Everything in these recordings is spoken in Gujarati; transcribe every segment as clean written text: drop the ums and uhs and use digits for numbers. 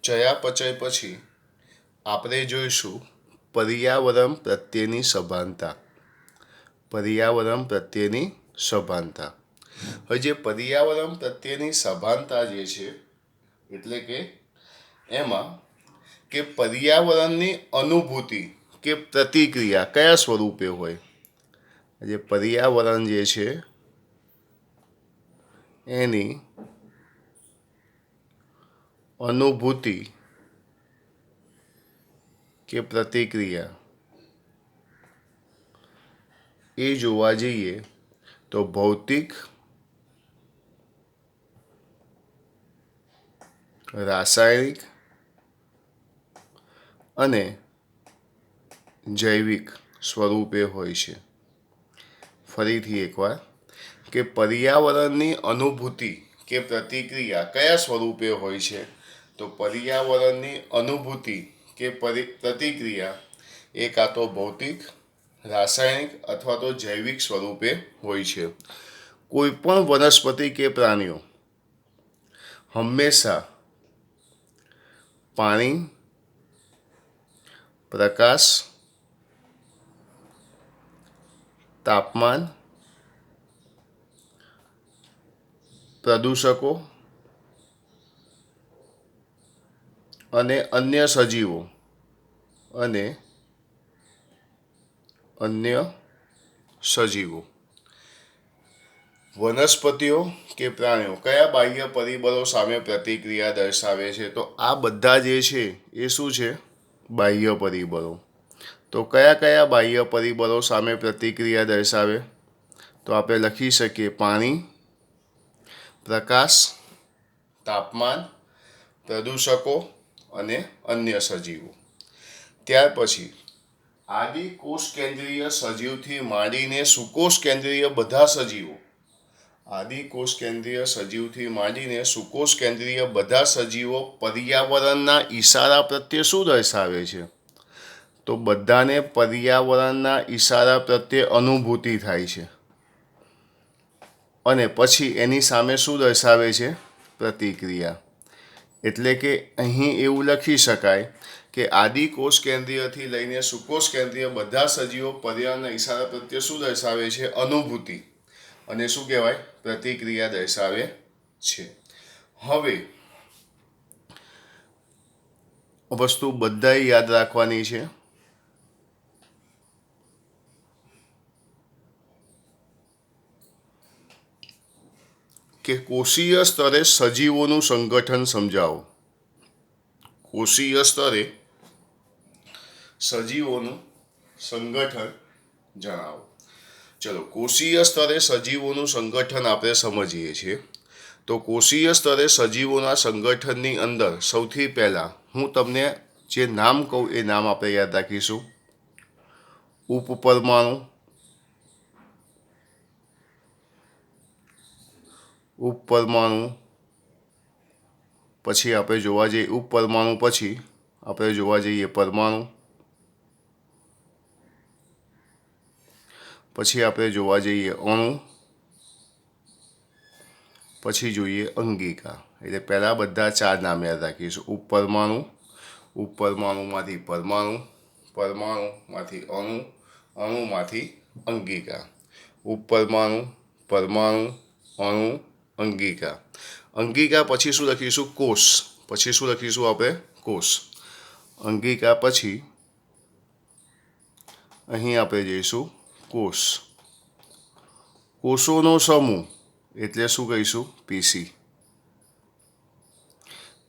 ચયાપચય પછી આપણે જોઈશું પર્યાવરણ પ્રત્યેની સભાનતા. પર્યાવરણ પ્રત્યેની સભાનતા. હવે જે પર્યાવરણ પ્રત્યેની સભાનતા જે છે એટલે કે એમાં કે પર્યાવરણની અનુભૂતિ કે પ્રતિક્રિયા કયા સ્વરૂપે હોય. જે પર્યાવરણ જે છે એની અનુભૂતિ કે પ્રતિક્રિયા એ જોવા જઈએ તો ભૌતિક, રાસાયણિક અને જૈવિક સ્વરૂપે હોય છે. ફરીથી એકવાર કે પર્યાવરણની અનુભૂતિ કે પ્રતિક્રિયા કયા સ્વરૂપે હોય છે. તો પર્યાવરણની અનુભૂતિ કે પ્રતિક્રિયા એ કાં તો ભૌતિક, રાસાયણિક અથવા તો જૈવિક સ્વરૂપે હોય છે. કોઈ પણ વનસ્પતિ કે પ્રાણીઓ હંમેશા પાણી, પ્રકાશ, તાપમાન, પ્રદૂષકો અને અન્ય સજીવો વનસ્પતિઓ કે પ્રાણીઓ કયા બાહ્ય પરિબળો સામે પ્રતિક્રિયા દર્શાવે છે. તો આ બધા જે છે એ શું છે? બાહ્ય પરિબળો. તો કયા કયા બાહ્ય પરિબળો સામે પ્રતિક્રિયા દર્શાવે? તો આપણે લખી શકીએ પાણી, પ્રકાશ, તાપમાન, પ્રદૂષકો અને અન્ય સજીવો. ત્યાર પછી આદિકોષ કેન્દ્રીય સજીવથી માંડીને સુકોષ કેન્દ્રીય બધા સજીવો બધા સજીવો પર્યાવરણના ઈશારા પ્રત્યે શું દર્શાવે છે? તો બધાને પર્યાવરણના ઈશારા પ્રત્યે અનુભૂતિ થાય છે અને પછી એની સામે શું દર્શાવે છે? પ્રતિક્રિયા. એટલે કે અહીં એવું લખી શકાય કે આદિકોષ કેન્દ્રીયથી લઈને સુકોષ કેન્દ્રીય બધા સજીવો પર્યાવરણના ઈશારા પ્રત્યે શું દર્શાવે છે? અનુભૂતિ. અને શું કહેવાય? પ્રતિક્રિયા દર્શાવે છે. હવે વસ્તુ બધાએ યાદ રાખવાની છે કે કોષીય સ્તરે સજીવોનું સંગઠન સમજાવો. કોષીય સ્તરે સજીવોનું સંગઠન જણાવો. ચલો, કોષીય સ્તરે સજીવોનું સંગઠન આપણે સમજીએ છીએ. તો કોષીય સ્તરે સજીવોના સંગઠનની અંદર સૌથી પહેલાં હું તમને જે નામ કહું એ નામ આપણે યાદ રાખીશું. ઉપપરમાણુ, પછી આપણે જોવા જઈએ ઉપપરમાણુ, પછી આપણે જોવા જઈએ પરમાણુ, પછી આપણે જોવા જઈએ અણુ, પછી જોઈએ અંગિકા. એટલે પહેલાં બધા 4 નામ યાદ રાખીશું. ઉપપરમાણુ, ઉપપરમાણુમાંથી પરમાણુ, પરમાણુમાંથી અણુ, અણુમાંથી અંગિકા. ઉપપરમાણુ, પરમાણુ, અણુ, અંગિકા. અંગિકા પછી શું લખીશું? કોષ. પછી શું લખીશું આપણે? કોષ. અંગિકા પછી અહીં આપણે જઈશું કોષ. કોષોનો સમૂહ એટલે શું કહીશું? પેશી.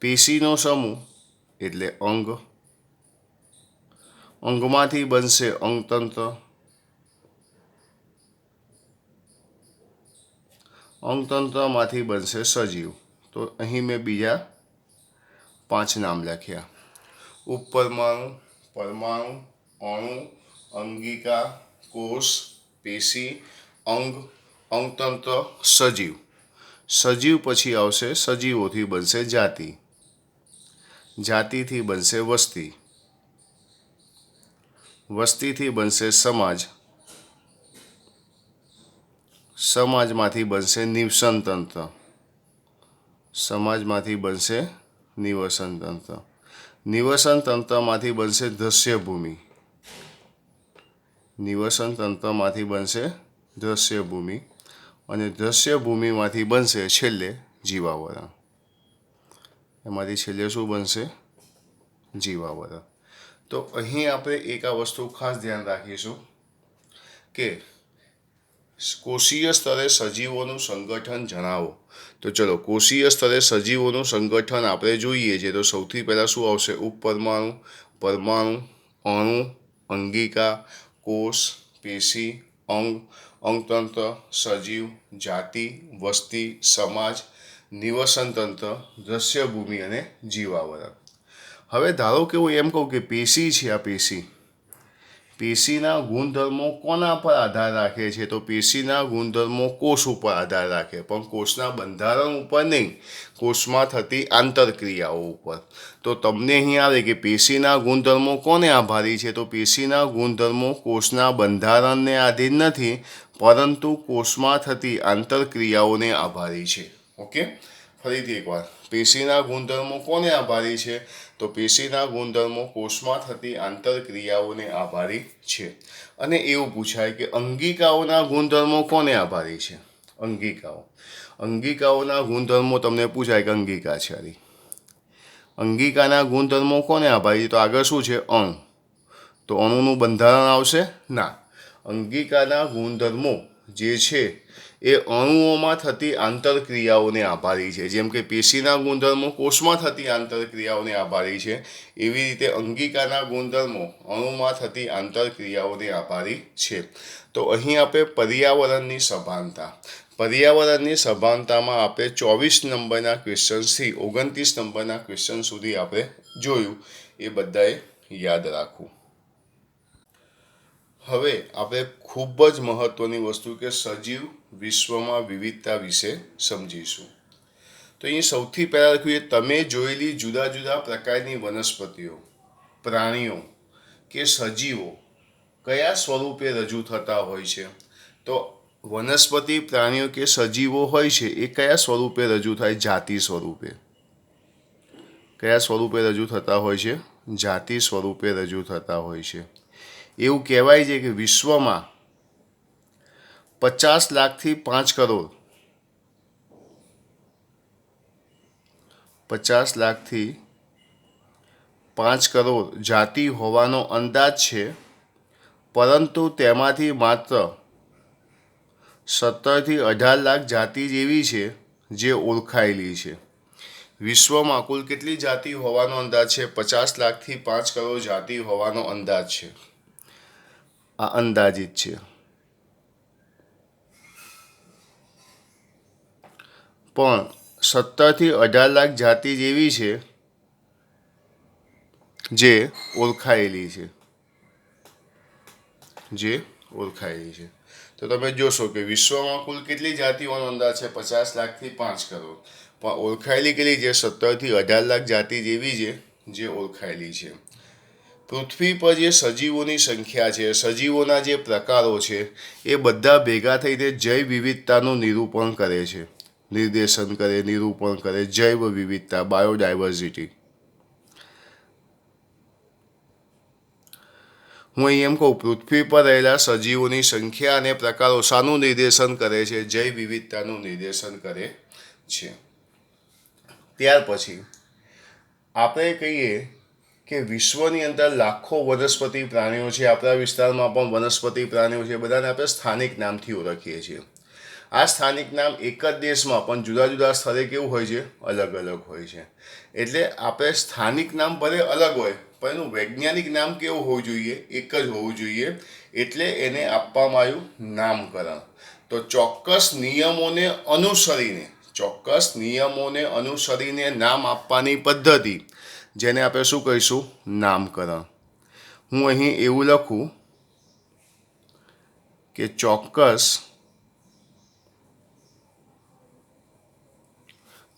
પેશીનો સમૂહ એટલે અંગ. અંગમાંથી બનશે અંગતંત્ર. અંગતંત્રમાંથી બનશે સજીવ. તો અહીં મેં બીજા 5 નામ લખ્યા. ઉપપરમાણુ, પરમાણુ, અણુ, અંગિકા, કોષ, પેશી, અંગ, અંગતંત્ર, સજીવ. સજીવ પછી આવશે સજીવોથી બનશે જાતિ. જાતિથી બનશે વસ્તી. વસ્તીથી બનશે સમાજ. સમાજમાંથી બનશે નિવસન તંત્ર. સમાજમાંથી બનશે નિવસન તંત્ર. નિવસન તંત્રમાંથી બનશે દ્રશ્ય ભૂમિ. નિવસન તંત્રમાંથી બનશે દ્રશ્ય ભૂમિ અને દ્રશ્ય ભૂમિમાંથી બનશે છેલ્લે જીવાવરણ. એમાંથી છેલ્લે શું બનશે? જીવાવરણ. તો અહીં આપણે એક આ વસ્તુ ખાસ ધ્યાન રાખીશું કે કોષીય સ્તરે સજીવોનું સંગઠન જણાવો. તો ચલો કોષીય સ્તરે સજીવોનું સંગઠન આપણે જોઈએ છે તો સૌથી પહેલાં શું આવશે? ઉપપરમાણુ, પરમાણુ, અણુ, અંગિકા, કોષ, પેશી, અંગ, અંગતંત્ર, સજીવ, જાતિ, વસ્તી, સમાજ, નિવસન તંત્ર, દ્રશ્ય ભૂમિ અને જીવાવરણ. હવે ધારો કે હું એમ કહું કે પેશી છે, આ પેશી, પેશીના ગુણધર્મો કોના પર આધાર રાખે છે? તો પેશીના ગુણધર્મો કોષ ઉપર આધાર રાખે, પણ કોષના બંધારણ ઉપર નહીં, કોષમાં થતી આંતરક્રિયાઓ ઉપર. તો તમને અહીં આવે કે પેશીના ગુણધર્મો કોને આભારી છે? તો પેશીના ગુણધર્મો કોષના બંધારણને આધીન નથી, પરંતુ કોષમાં થતી આંતરક્રિયાઓને આભારી છે. ઓકે, ફરીથી એકવાર, પેશીના ગુણધર્મો કોને આભારી છે? તો પેશીના ગુણધર્મો કોષમાં થતી આંતરક્રિયાઓને આભારી છે. અને એવું પૂછાય કે અંગિકાઓના ગુણધર્મો કોને આભારી છે? અંગિકાઓ, અંગિકાઓના ગુણધર્મો તમને પૂછાય કે અંગિકા છે, અંગિકાના ગુણધર્મો કોને આભારી છે? તો આગળ શું છે? અણુ. તો અણુનું બંધારણ આવશે? ના. અંગિકાના ગુણધર્મો જે છે એ અણુઓમાં થતી આંતરક્રિયાઓને આભારી છે. જેમ કે પેશીના ગુણધર્મો કોષમાં થતી આંતરક્રિયાઓને આભારી છે, એવી રીતે અંગિકાના ગુણધર્મો અણુમાં થતી આંતરક્રિયાઓને આભારી છે. તો અહીં આપણે પર્યાવરણની સભાનતા, પર્યાવરણની સભાનતામાં આપણે 24 નંબરના ક્વેશ્ચન્સથી 29 નંબરના ક્વેશ્ચન સુધી આપણે જોયું, એ બધાએ યાદ રાખવું. હવે આપણે ખૂબ જ મહત્ત્વની વસ્તુ કે સજીવ વિશ્વમાં વિવિધતા વિશે સમજીશું. તો અહીં સૌથી પહેલાં લખ્યું છે તમે જોયેલી જુદા જુદા પ્રકારની વનસ્પતિઓ, પ્રાણીઓ કે સજીવો કયા સ્વરૂપે રજૂ થતા હોય છે? તો વનસ્પતિ, પ્રાણીઓ કે સજીવો હોય છે એ કયા સ્વરૂપે રજૂ થાય? જાતિ સ્વરૂપે. કયા સ્વરૂપે રજૂ થતા હોય છે? જાતિ સ્વરૂપે રજૂ થતા હોય છે. એવું કહેવાય છે કે વિશ્વમાં 50 લાખથી 5 કરોડ 50 લાખથી 5 કરોડ જાતિ હોવાનો અંદાજ છે, પરંતુ તેમાંથી માત્ર 17થી 18 લાખ જાતિ જ એવી છે જે ઓળખાયેલી છે. વિશ્વમાં કુલ કેટલી જાતિ હોવાનો અંદાજ છે? 50 લાખથી 5 કરોડ જાતિ હોવાનો અંદાજ છે. આ અંદાજિત છે. પણ 17થી 18 લાખ જાતિ જેવી છે જે ઓળખાયેલી છે. તો તમે જોશો કે વિશ્વમાં કુલ કેટલી જાતિઓનો અંદાજ છે? 50 લાખથી 5 કરોડ. પણ ઓળખાયેલી કેટલી છે? 17થી 18 લાખ જાતિ જેવી છે જે ઓળખાયેલી છે. પૃથ્વી પર જે સજીવોની સંખ્યા છે, સજીવોના જે પ્રકારો છે, એ બધા ભેગા થઈને જૈવ વિવિધતાનું નિરૂપણ કરે છે, નિર્દેશન કરે, નિરૂપણ કરે. જૈવ વિવિધતા, બાયોડાયવર્સિટી. હું અહીં એમ કહું, પૃથ્વી પર રહેલા સજીવોની સંખ્યા અને પ્રકારો શાનું નિર્દેશન કરે છે? જૈવ વિવિધતાનું નિર્દેશન કરે છે. ત્યાર પછી આપણે કહીએ કે વિશ્વની અંદર લાખો વનસ્પતિ પ્રાણીઓ છે. આપણા વિસ્તારમાં પણ વનસ્પતિ પ્રાણીઓ છે, બધાને આપણે સ્થાનિક નામથી ઓળખીએ છીએ. આ સ્થાનિક નામ એક જ દેશમાં પણ જુદા જુદા સ્થળે કેવું હોય છે? અલગ અલગ હોય છે. એટલે આપણે સ્થાનિક નામ ભલે અલગ હોય પણ એનું વૈજ્ઞાનિક નામ કેવું હોવું જોઈએ? એક જ હોવું જોઈએ. એટલે એને આપવામાં આવ્યું નામકરણ. તો ચોક્કસ નિયમોને અનુસરીને નામ આપવાની પદ્ધતિ, જેને આપણે શું કહીશું? નામકરણ. હું અહીં એવું લખું કે ચોક્કસ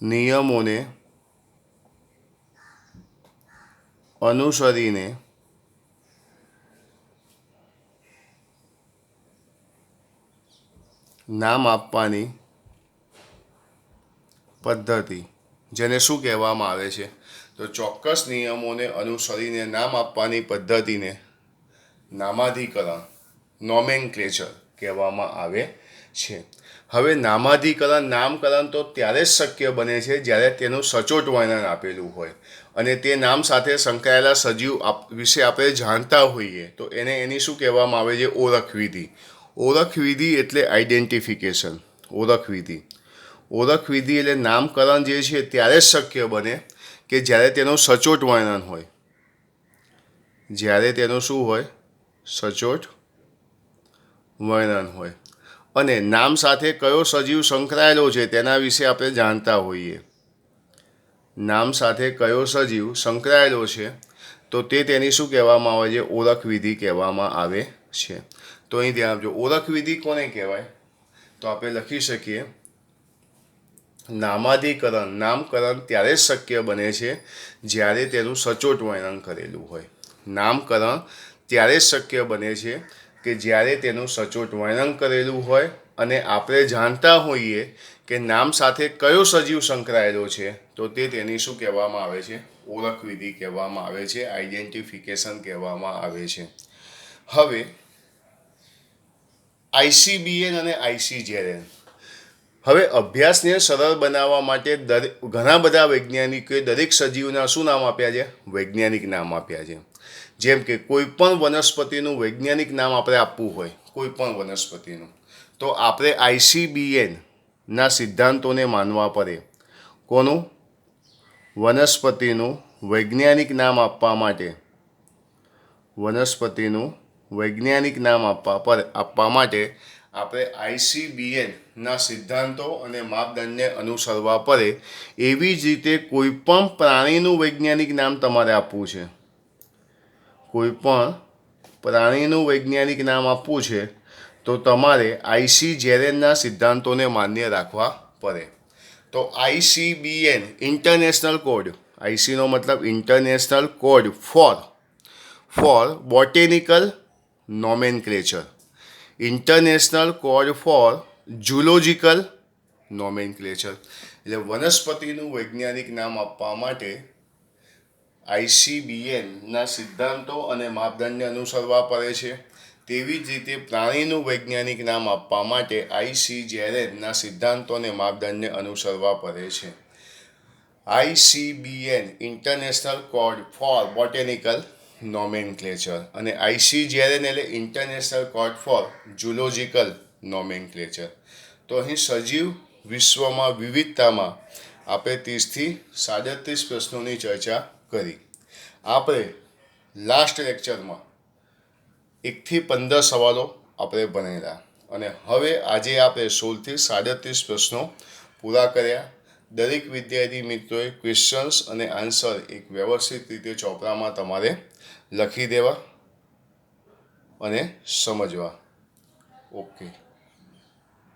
નિયમોને અનુસરીને નામ આપવાની પદ્ધતિ. જેને શું કહેવામાં આવે છે? તો ચોક્કસ નિયમોને અનુસરીને નામ આપવાની પદ્ધતિને નામાધિકરણ નોમેનક્લેચર કહેવામાં આવે છે. હવે નામકરણ તો ત્યારે જ શક્ય બને છે જ્યારે તેનું સચોટ વર્ણન આપેલું હોય અને તે નામ સાથે સંકળાયેલા સજીવ વિશે આપણે જાણતા હોઈએ તો એની શું કહેવામાં આવે છે? ઓળખ વિધિ. ઓળખ વિધિ એટલે આઈડેન્ટિફિકેશન. ઓળખ વિધિ એટલે નામકરણ જે છે ત્યારે જ શક્ય બને કે જ્યારે તેનું સચોટ વર્ણન હોય. જ્યારે તેનું શું હોય? સચોટ વર્ણન હોય અને નામ સાથે કયો સજીવ સંકળાયેલો છે તેના વિશે આપણે જાણતા હોઈએ. નામ સાથે કયો સજીવ સંકળાયેલો છે તો તેની શું કહેવામાં આવે છે? ઓળખ વિધિ કહેવામાં આવે છે. તો અહીં ધ્યાન આપજો. ઓળખ વિધિ કોને કહેવાય? તો આપણે લખી શકીએ નામકરણ ત્યારે જ શક્ય બને છે જ્યારે તેનું સચોટ વર્ણન કરેલું હોય. નામકરણ ત્યારે જ શક્ય બને છે કે જ્યારે તેનું સચોટ વર્ણન કરેલું હોય અને આપણે જાણતા હોઈએ કે નામ સાથે કયો સજીવ સંકળાયેલો છે તો તેની શું કહેવામાં આવે છે? ઓળખ વિધિ કહેવામાં આવે છે, આઈડેન્ટિફિકેશન કહેવામાં આવે છે. હવે ICBN અને ICZN. હવે અભ્યાસને સરળ બનાવવા માટે ઘણા બધા વૈજ્ઞાનિકોએ દરેક સજીવના શું નામ આપ્યા છે? વૈજ્ઞાનિક નામ આપ્યા છે. જેમ કે કોઈ પણ વનસ્પતિનું વૈજ્ઞાનિક નામ આપણે આપવું હોય, કોઈ પણ વનસ્પતિનું, તો આપણે ICBN ના સિદ્ધાંતોને માનવા પડે. કોનું? વનસ્પતિનું વૈજ્ઞાનિક નામ આપવા માટે આપણે ICBN ના સિદ્ધાંતો અને માપદંડને અનુસરવા પડે. એવી જ રીતે કોઈ પણ પ્રાણીનું વૈજ્ઞાનિક નામ તમારે આપવું છે, તો તમારે ICZN ના સિદ્ધાંતોને માન્ય રાખવા પડે. તો ICBN ઇન્ટરનેશનલ કોડ, IC નો મતલબ international code four botanical nomenclature, international code four zoological nomenclature. એટલે વનસ્પતિનું વૈજ્ઞાનિક નામ આપવા માટે ICBN ના સિદ્ધાંતો અને માપદંડને અનુસરવા પડે છે. તેવી જ રીતે પ્રાણીનું વૈજ્ઞાનિક નામ આપવા માટે ICZN ના સિદ્ધાંતો અને માપદંડને અનુસરવા પડે છે. ICBN international code four botanical nomenclature અને ICZN એટલે international code four zoological nomenclature. તો અહીં સજીવ વિશ્વમાં વિવિધતામાં આપણે 30થી 37 પ્રશ્નોની ચર્ચા કરી. આપણે લાસ્ટ લેક્ચરમાં 1થી 15 સવાલો આપણે ભણેલા અને હવે આજે આપણે 16થી 37 પ્રશ્નો પૂરા કર્યા. દરેક વિદ્યાર્થી મિત્રોએ ક્વેશ્ચન્સ અને આન્સર એક વ્યવસ્થિત રીતે ચોપડામાં તમારે લખી દેવા અને સમજવા. ઓકે.